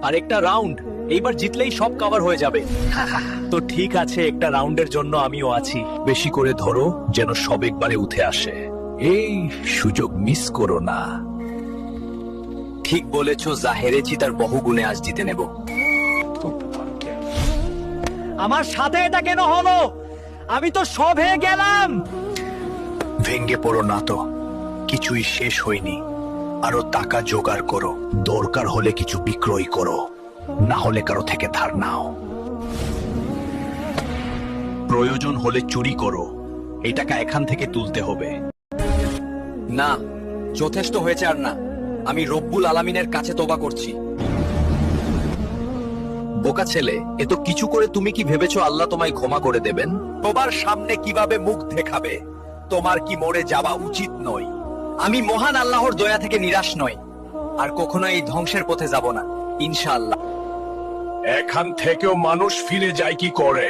আর একটা রাউন্ড, এইবার জিতলেই সব কভার হয়ে যাবে। তো ঠিক আছে, একটা রাউন্ডের জন্য আমিও আছি। বেশি করে ধরো যেন সব একবারে উঠে আসে। এই সুযোগ মিস করো না। ঠিক বলেছো, জাহেরে চিতার বহুগুণে আজ জিতে নেব। আমার সাথে এটা কেন হলো? আমি তো সব হয়ে গেলাম। ভেঙ্গে পড়ো না তো, কিছুই শেষ হয়নি। আরো টাকা জোগাড় করো, দরকার হলে কিছু বিক্রয় করো, না হলে কারো থেকে ধার নাও। প্রয়োজন হলে চুরি করো, এই টাকা এখান থেকে তুলতে হবে। না, যথেষ্ট হয়েছে আর না। আমি রব্বুল আলামিনের কাছে তোবা করছি। বোকা ছেলে, এত কিছু করে তুমি কি ভেবেছো আল্লাহ তোমায় ক্ষমা করে দেবেন? তোমার সামনে কিভাবে মুখ দেখাবে? তোমার কি মরে যাওয়া উচিত নয়? আমি মহান আল্লাহর দয়া থেকে নিরাশ নই, আর কখনো এই ধ্বংসের পথে যাব না, ইনশাআল্লাহ। এখান থেকেও মানুষ ফিরে যায় কি করে?